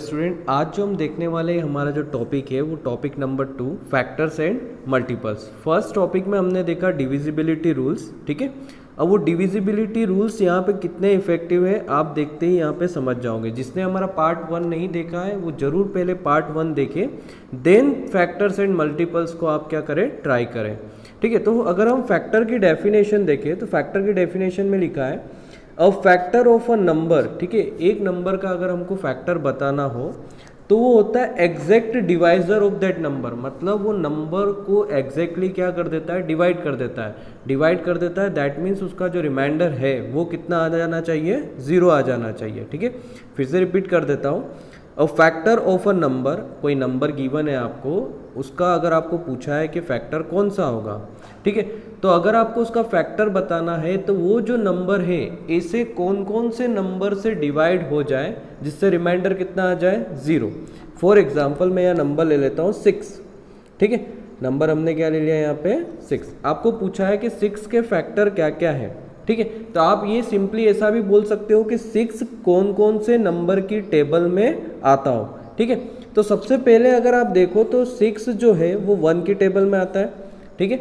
Student, आज जो हम देखने वाले हैं हमारा जो टॉपिक है वो topic number 2 factors and multiples. First topic में हमने देखा डिविजिबिलिटी रूल्स, ठीक है। अब वो डिविजिबिलिटी रूल्स यहाँ पे कितने इफेक्टिव है आप देखते ही यहाँ पे समझ जाओगे। जिसने हमारा पार्ट 1 नहीं देखा है वो जरूर पहले पार्ट 1 देखें, देन फैक्टर्स एंड मल्टीपल्स को आप क्या करें, ट्राई करें, ठीक है। तो अगर हम फैक्टर की डेफिनेशन देखें तो फैक्टर की डेफिनेशन में लिखा है a factor of a number, ठीक है। एक नंबर का अगर हमको फैक्टर बताना हो तो वो होता है exact divisor of that number, मतलब वो नंबर को एग्जैक्टली क्या कर देता है, डिवाइड कर देता है। डिवाइड कर देता है दैट मीन्स उसका जो रिमाइंडर है वो कितना आ जाना चाहिए, 0 आ जाना चाहिए, ठीक है। फिर से रिपीट कर देता हूँ, a factor of a number, कोई नंबर गिवन है आपको, उसका अगर आपको पूछा है कि फैक्टर कौन सा होगा, ठीक है। तो अगर आपको उसका फैक्टर बताना है तो वो जो नंबर है ऐसे कौन कौन से नंबर से डिवाइड हो जाए जिससे रिमाइंडर कितना आ जाए, 0। फॉर एग्जाम्पल मैं यहाँ नंबर ले लेता हूँ 6, ठीक है। नंबर हमने क्या ले लिया यहाँ पे, 6। आपको पूछा है कि 6 के फैक्टर क्या क्या है, ठीक है। तो आप ये सिंपली ऐसा भी बोल सकते हो कि 6 कौन कौन से नंबर की टेबल में आता हो, ठीक है। तो सबसे पहले अगर आप देखो तो 6 जो है वो 1 की टेबल में आता है, ठीक है।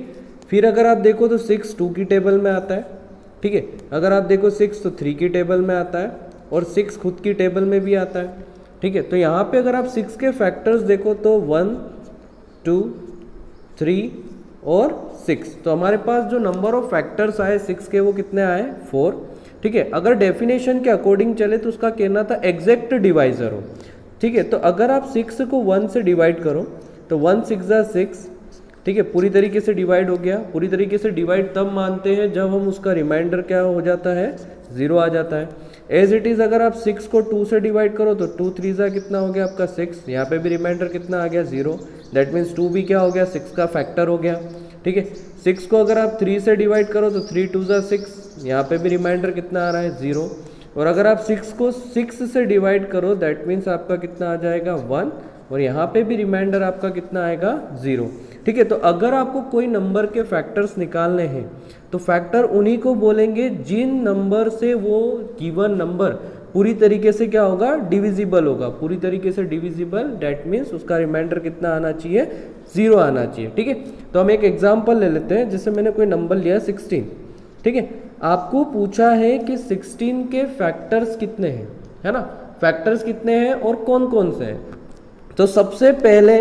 फिर अगर आप देखो तो 6 2 की टेबल में आता है, ठीक है। अगर आप देखो 6 तो 3 की टेबल में आता है और 6 खुद की टेबल में भी आता है, ठीक है। तो यहाँ पे अगर आप 6 के फैक्टर्स देखो तो 1 2 3 और 6, तो हमारे पास जो नंबर ऑफ फैक्टर्स आए 6 के वो कितने आए, 4, ठीक है। अगर डेफिनेशन के अकॉर्डिंग चले तो उसका कहना था एग्जैक्ट डिवाइजर हो, ठीक है। तो अगर आप 6 को 1 से डिवाइड करो तो 1 6 6, ठीक है, पूरी तरीके से डिवाइड हो गया। पूरी तरीके से डिवाइड तब मानते हैं जब हम उसका रिमाइंडर क्या हो जाता है, 0 आ जाता है। एज इट इज़ अगर आप 6 को 2 से डिवाइड करो तो 2 3 जा कितना हो गया आपका 6, यहाँ पे भी रिमाइंडर कितना आ गया, 0। दैट मीन्स 2 भी क्या हो गया, 6 का फैक्टर हो गया, ठीक है। 6 को अगर आप 3 से डिवाइड करो तो 3 2 जा 6, यहाँ पे भी रिमाइंडर कितना आ रहा है, 0। और अगर आप 6 को 6 से डिवाइड करो दैट मीन्स आपका कितना आ जाएगा, 1, और यहाँ पे भी रिमाइंडर आपका कितना आएगा, 0, ठीक है। तो अगर आपको कोई नंबर के फैक्टर्स निकालने हैं तो फैक्टर उन्हीं को बोलेंगे जिन नंबर से वो गिवन नंबर पूरी तरीके से क्या होगा, डिविजिबल होगा। पूरी तरीके से डिविजिबल दैट मीन्स उसका रिमाइंडर कितना आना चाहिए, 0 आना चाहिए, ठीक है। तो हम एक एग्जांपल ले लेते हैं, जैसे मैंने कोई नंबर लिया 16, ठीक है। आपको पूछा है कि 16 के फैक्टर्स कितने हैं, है ना, फैक्टर्स कितने हैं और कौन कौन से हैं। तो सबसे पहले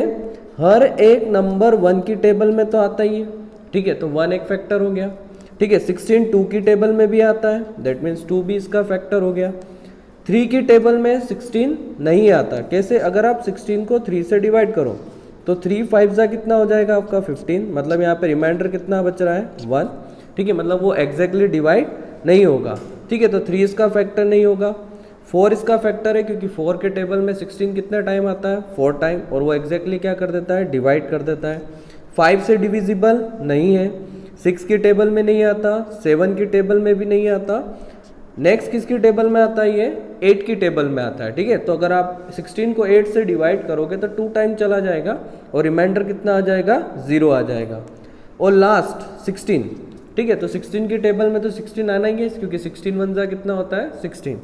हर एक नंबर 1 की टेबल में तो आता ही है, ठीक है। तो 1 एक फैक्टर हो गया, ठीक है। 16 2 की टेबल में भी आता है, दैट मीन्स 2 भी इसका फैक्टर हो गया। 3 की टेबल में 16 नहीं आता, कैसे, अगर आप 16 को 3 से डिवाइड करो तो 3 5 जा कितना हो जाएगा आपका 15, मतलब यहाँ पे रिमाइंडर कितना बच रहा है, 1, ठीक है। मतलब वो एग्जैक्टली डिवाइड नहीं होगा, ठीक है। तो 3 इसका फैक्टर नहीं होगा। 4 इसका फैक्टर है क्योंकि 4 के टेबल में 16 कितना टाइम आता है, 4 टाइम, और वो एग्जैक्टली क्या कर देता है, डिवाइड कर देता है। 5 से डिविजिबल नहीं है, 6 की टेबल में नहीं आता, 7 की टेबल में भी नहीं आता। नेक्स्ट किसकी टेबल में आता है, ये 8 की टेबल में आता है, ठीक है। तो अगर आप 16 को 8 से डिवाइड करोगे तो 2 टाइम चला जाएगा और रिमाइंडर कितना आ जाएगा, 0 आ जाएगा। और लास्ट 16, ठीक है। तो 16 की टेबल में तो 16 आना ही है क्योंकि 16 1 जा कितना होता है, 16।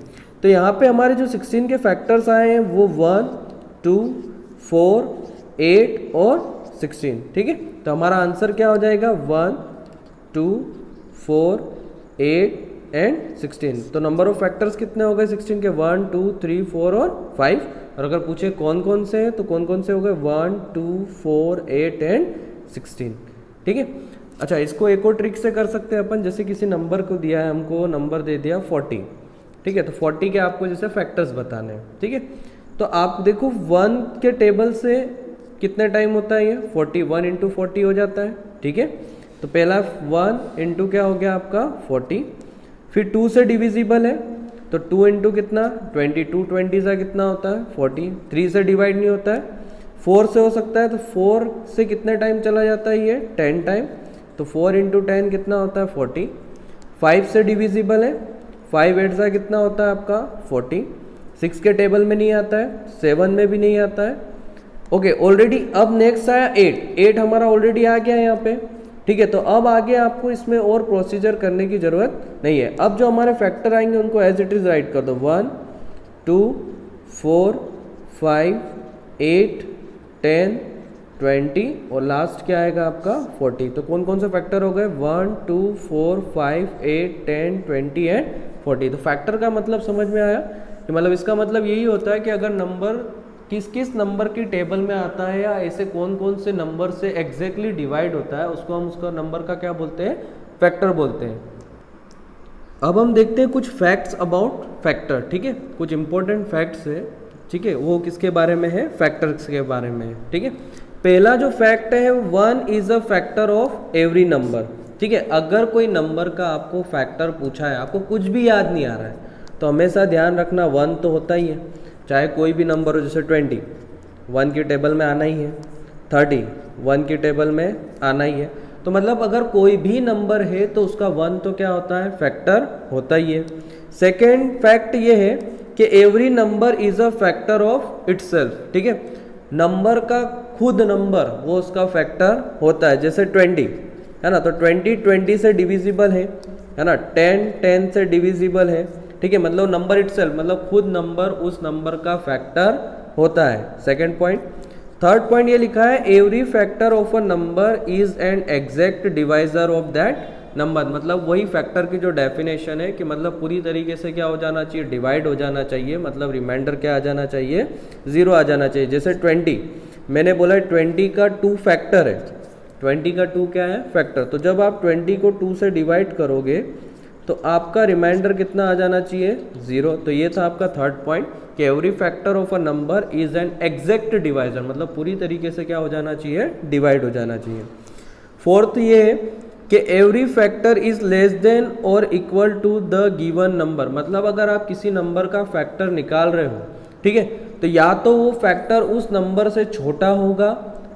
तो यहाँ पे हमारे जो 16 के फैक्टर्स आए हैं वो 1 2 4 8 और 16, ठीक है। तो हमारा आंसर क्या हो जाएगा, 1 2 4 8 एंड 16। तो नंबर ऑफ फैक्टर्स कितने हो गए 16 के, 1 2 3 4 और 5। और अगर पूछे कौन कौन से हैं तो कौन कौन से हो गए, 1 2 4 8 एंड 16, ठीक है। अच्छा, इसको एक और ट्रिक से कर सकते हैं अपन, जैसे किसी नंबर को दिया है, हमको नंबर दे दिया 40, ठीक है। तो 40 के आपको जैसे फैक्टर्स बताने हैं, ठीक है। तो आप देखो 1 के टेबल से कितने टाइम होता है ये, 40, 1 इंटू 40 हो जाता है, ठीक है। तो पहला 1 इंटू क्या हो गया आपका 40। फिर 2 से डिविजिबल है तो 2 इंटू कितना 22, 20 से कितना होता है 40। 3 से डिवाइड नहीं होता है, 4 से हो सकता है, तो 4 से कितने टाइम चला जाता है ये, 10 टाइम। तो 4 इंटू 10 कितना होता है 40। 5 से डिविजिबल है, 5 8 से कितना होता है आपका 40। 6 के टेबल में नहीं आता है, 7 में भी नहीं आता है, ओके ऑलरेडी। अब नेक्स्ट आया 8 हमारा ऑलरेडी आ गया यहाँ पे, ठीक है। तो अब आगे आपको इसमें और प्रोसीजर करने की जरूरत नहीं है। अब जो हमारे फैक्टर आएंगे उनको एज इट इज राइट कर दो, 1 2 4 5, 8, 10, 20 और लास्ट क्या आएगा आपका 40। तो कौन कौन से फैक्टर हो गए 1, 2, 4, 5, 8, 10, 20 एंड 40। तो फैक्टर का मतलब समझ में आया कि मतलब इसका मतलब यही होता है कि अगर नंबर किस किस नंबर की टेबल में आता है या ऐसे कौन कौन से नंबर से एग्जैक्टली डिवाइड होता है उसको हम उसका नंबर का क्या बोलते हैं फैक्टर बोलते हैं। अब हम देखते हैं कुछ फैक्ट्स अबाउट फैक्टर, ठीक है, कुछ इंपॉर्टेंट फैक्ट्स है, ठीक है, वो किसके बारे में है फैक्टर्स के बारे में है, ठीक है। पहला जो फैक्ट है 1 is a factor of every number, ठीक है। अगर कोई नंबर का आपको फैक्टर पूछा है, आपको कुछ भी याद नहीं आ रहा है, तो हमेशा ध्यान रखना 1 तो होता ही है, चाहे कोई भी नंबर हो, जैसे 20 1 की टेबल में आना ही है, 30 1 की टेबल में आना ही है। तो मतलब अगर कोई भी नंबर है तो उसका 1 तो क्या होता है फैक्टर होता ही है। सेकेंड फैक्ट ये है कि every number is a factor of itself, ठीक है। नंबर का खुद नंबर वो उसका फैक्टर होता है, जैसे 20 है ना, तो 20 से डिविजिबल है ना, 10 से डिविजिबल है, ठीक है। मतलब नंबर इटसेल्फ मतलब खुद नंबर उस नंबर का फैक्टर होता है, सेकेंड पॉइंट। थर्ड पॉइंट ये लिखा है every factor of a number is an exact divisor of that number. मतलब वही फैक्टर की जो डेफिनेशन है कि मतलब पूरी तरीके से क्या हो जाना चाहिए डिवाइड हो जाना चाहिए, मतलब रिमाइंडर क्या आ जाना चाहिए 0 आ जाना चाहिए। जैसे 20 मैंने बोला 20 का 2 फैक्टर है, 20 का 2 क्या है फैक्टर, तो जब आप 20 को 2 से डिवाइड करोगे तो आपका रिमाइंडर कितना आ जाना चाहिए 0। तो ये था आपका थर्ड पॉइंट कि every factor of a number is an exact divisor, मतलब पूरी तरीके से क्या हो जाना चाहिए डिवाइड हो जाना चाहिए। फोर्थ ये है कि every factor is less than or equal to the given number, मतलब अगर आप किसी नंबर का फैक्टर निकाल रहे हो, ठीक है, तो या तो वो फैक्टर उस नंबर से छोटा होगा,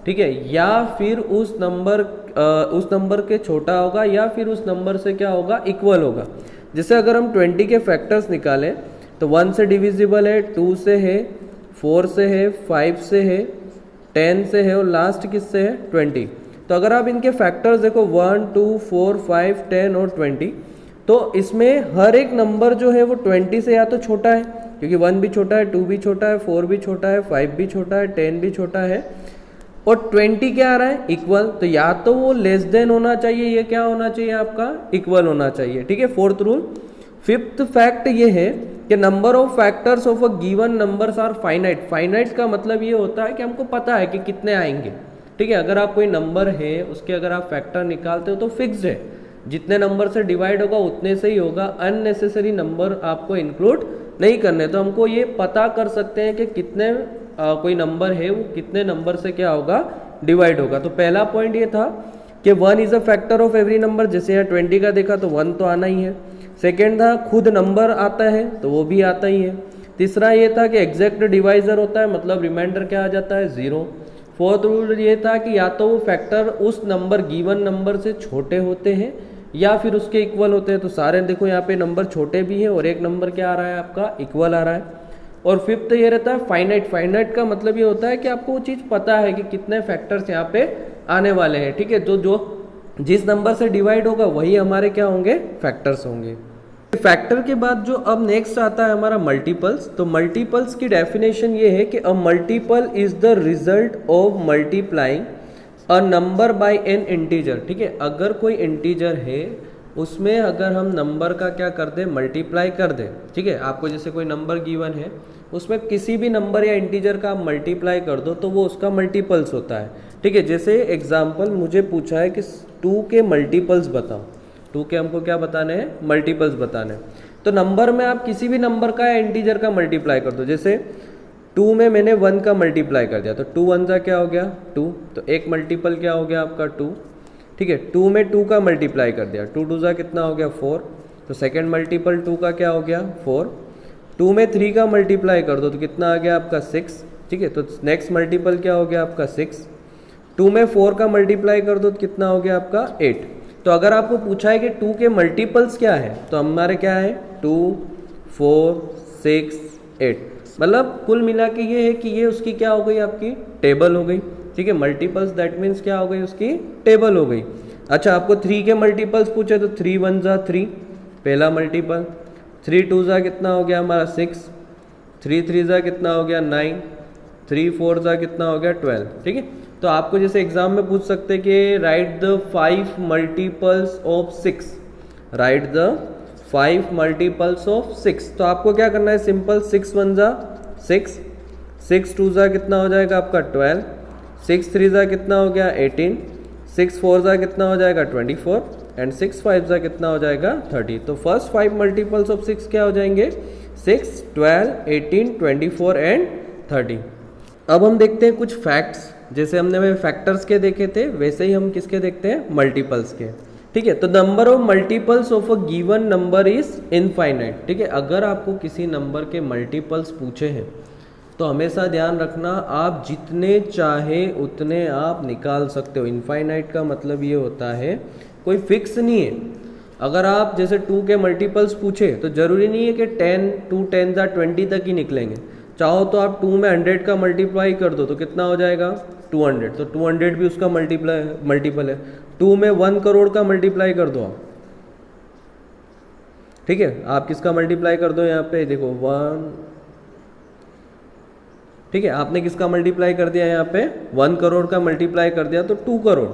ठीक है, या फिर उस नंबर के छोटा होगा, या फिर उस नंबर से क्या होगा इक्वल होगा। जैसे अगर हम 20 के फैक्टर्स निकालें तो 1 से डिविजिबल है, 2 से है, 4 से है, 5 से है, 10 से है और लास्ट किससे है 20। तो अगर आप इनके फैक्टर्स देखो 1, 2, 4, 5, 10 और 20, तो इसमें हर एक नंबर जो है वो 20 से या तो छोटा है, क्योंकि 1 भी छोटा है, 2 भी छोटा है, 4 भी छोटा है, 5 भी छोटा है, 10 भी छोटा है, और 20 क्या आ रहा है इक्वल। तो या तो वो लेस देन होना चाहिए, ये क्या होना चाहिए आपका इक्वल होना चाहिए, ठीक है, फोर्थ रूल। फिफ्थ फैक्ट ये है कि number of factors of a given numbers are finite. Finite का मतलब ये होता है कि हमको पता है कि कितने आएंगे, ठीक है। अगर आप कोई नंबर है उसके अगर आप फैक्टर निकालते हो तो फिक्स्ड है, जितने नंबर से डिवाइड होगा उतने से ही होगा, अननेसेसरी नंबर आपको इंक्लूड नहीं करने। तो हमको ये पता कर सकते हैं कि कितने कोई नंबर है वो कितने नंबर से क्या होगा डिवाइड होगा। तो पहला पॉइंट ये था कि 1 is a factor of every number, जैसे यहाँ 20 का देखा तो 1 तो आना ही है। सेकेंड था खुद नंबर आता है तो वो भी आता ही है। तीसरा ये था कि एग्जैक्ट डिवाइजर होता है, मतलब रिमाइंडर क्या आ जाता है 0। फोर्थ रूल ये था कि या तो वो फैक्टर उस नंबर गिवन नंबर से छोटे होते हैं या फिर उसके इक्वल होते हैं। तो सारे देखो यहाँ पे नंबर छोटे भी हैं और एक नंबर क्या आ रहा है आपका इक्वल आ रहा है। और फिफ्थ ये रहता है फाइनाइट। फाइनाइट का मतलब ये होता है कि आपको वो चीज़ पता है कि कितने फैक्टर्स यहाँ पे आने वाले हैं, ठीक है। जो जिस नंबर से डिवाइड होगा वही हमारे क्या होंगे फैक्टर्स होंगे। फैक्टर के बाद जो अब नेक्स्ट आता है हमारा मल्टीपल्स। तो मल्टीपल्स की डेफिनेशन ये है कि a multiple is the result of multiplying a number by N integer, ठीक है। अगर कोई इंटीजर है उसमें अगर हम नंबर का क्या कर दें मल्टीप्लाई कर दें, ठीक है। आपको जैसे कोई नंबर गिवन है उसमें किसी भी नंबर या इंटीजर का आप मल्टीप्लाई कर दो तो वो उसका मल्टीपल्स होता है, ठीक है। जैसे एग्जांपल मुझे पूछा है कि 2 के मल्टीपल्स बताओ, 2 के हमको क्या बताने हैं मल्टीपल्स बताने हैं। तो नंबर में आप किसी भी नंबर का या इंटीजर का मल्टीप्लाई कर दो। जैसे 2 में मैंने 1 का मल्टीप्लाई कर दिया तो 2 1 जा क्या हो गया 2, तो एक मल्टीपल क्या हो गया आपका 2, ठीक है। 2 में 2 का मल्टीप्लाई कर दिया, 2 2 जा कितना हो गया 4, तो सेकंड मल्टीपल 2 का क्या हो गया 4। 2 में 3 का मल्टीप्लाई कर दो तो कितना आ गया आपका 6, ठीक है। तो नेक्स्ट मल्टीपल क्या हो गया आपका 6। 2 में 4 का मल्टीप्लाई कर दो तो कितना हो गया आपका 8। तो अगर आपको पूछा है कि 2 के मल्टीपल्स क्या है तो हमारे क्या है 2 4 6 8, मतलब कुल मिला के ये है कि ये उसकी क्या हो गई आपकी टेबल हो गई, ठीक है। मल्टीपल्स दैट मीन्स क्या हो गई उसकी टेबल हो गई। अच्छा आपको 3 के मल्टीपल्स पूछे तो 3 1 जा 3 पहला मल्टीपल, 3 2 जा कितना हो गया हमारा 6, 3 3 जा कितना हो गया 9, 3 4 ज़ा कितना हो गया 12, ठीक है। तो आपको जैसे एग्जाम में पूछ सकते हैं कि right the 5 multiples of 6, right the 5 multiples of 6। तो आपको क्या करना है, सिंपल 6 1 ज़ा 6, 6 2 ज़ा कितना हो जाएगा आपका 12, 6 3 ज़ा कितना हो गया 18, 6 4 ज़ा कितना हो जाएगा 24 एंड 6 5 ज़ा कितना हो जाएगा 30। तो फर्स्ट 5 मल्टीपल्स ऑफ 6 क्या हो जाएंगे, 6 12 18 24 एंड 30। अब हम देखते हैं कुछ फैक्ट्स, जैसे हमने फैक्टर्स के देखे थे वैसे ही हम किसके देखते हैं, मल्टीपल्स के, ठीक है। तो number of multiples of a given number is infinite, ठीक है। अगर आपको किसी नंबर के मल्टीपल्स पूछे हैं तो हमेशा ध्यान रखना आप जितने चाहे उतने आप निकाल सकते हो। इनफाइनाइट का मतलब ये होता है कोई फिक्स नहीं है। अगर आप जैसे 2 के मल्टीपल्स पूछे तो जरूरी नहीं है कि 10 2 10 या 20 तक ही निकलेंगे। चाहो तो आप 2 में 100 का मल्टीप्लाई कर दो तो कितना हो जाएगा 200, तो 200 भी उसका मल्टीपल है। 2 में 1 करोड़ का मल्टीप्लाई कर दो आप, ठीक है। आप किसका मल्टीप्लाई कर दो, यहाँ पे देखो 1, ठीक है। आपने किसका मल्टीप्लाई कर दिया, यहाँ पे 1 करोड़ का मल्टीप्लाई कर दिया तो 2 करोड़।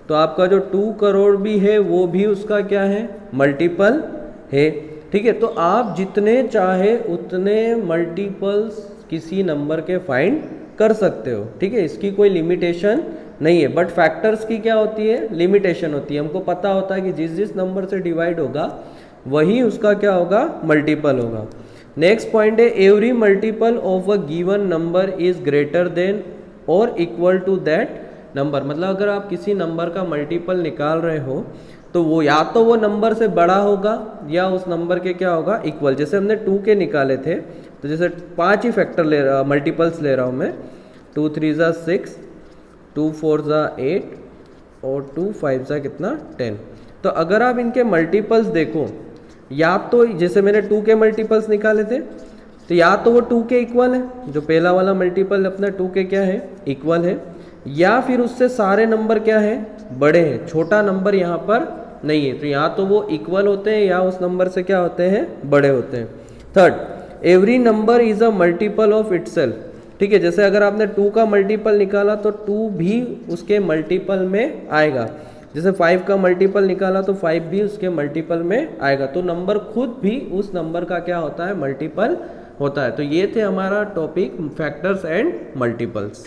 तो आपका जो 2 करोड़ भी है वो भी उसका क्या है, मल्टीपल है, ठीक है। तो आप जितने चाहे उतने मल्टीपल्स किसी नंबर के फाइंड कर सकते हो, ठीक है। इसकी कोई लिमिटेशन नहीं है। बट फैक्टर्स की क्या होती है, लिमिटेशन होती है। हमको पता होता है कि जिस जिस नंबर से डिवाइड होगा वही उसका क्या होगा, मल्टीपल होगा। नेक्स्ट पॉइंट है every multiple of a given number is greater than or equal to that number. मतलब अगर आप किसी नंबर का मल्टीपल निकाल रहे हो तो वो या तो वो नंबर से बड़ा होगा या उस नंबर के क्या होगा, इक्वल। जैसे हमने 2 के निकाले थे तो जैसे 5 ही फैक्टर मल्टीपल्स ले रहा हूँ मैं, 2 3 ज़ा 6, 2 4 ज़ा 8 और 2 5 ज़ा कितना 10। तो अगर आप इनके मल्टीपल्स देखो, या तो जैसे मैंने 2 के मल्टीपल्स निकाले थे तो या तो वो 2 के इक्वल है, जो पहला वाला मल्टीपल अपना 2 के क्या है, इक्वल है, या फिर उससे सारे नंबर क्या है, बड़े हैं। छोटा नंबर यहाँ पर नहीं है, तो या तो वो इक्वल होते हैं या उस नंबर से क्या होते हैं, बड़े होते हैं। Third, every number is a multiple of itself, ठीक है। जैसे अगर आपने 2 का मल्टीपल निकाला तो 2 भी उसके मल्टीपल में आएगा। जैसे 5 का मल्टीपल निकाला तो 5 भी उसके मल्टीपल में आएगा। तो नंबर खुद भी उस नंबर का क्या होता है, मल्टीपल होता है। तो ये थे हमारा टॉपिक फैक्टर्स एंड मल्टीपल्स।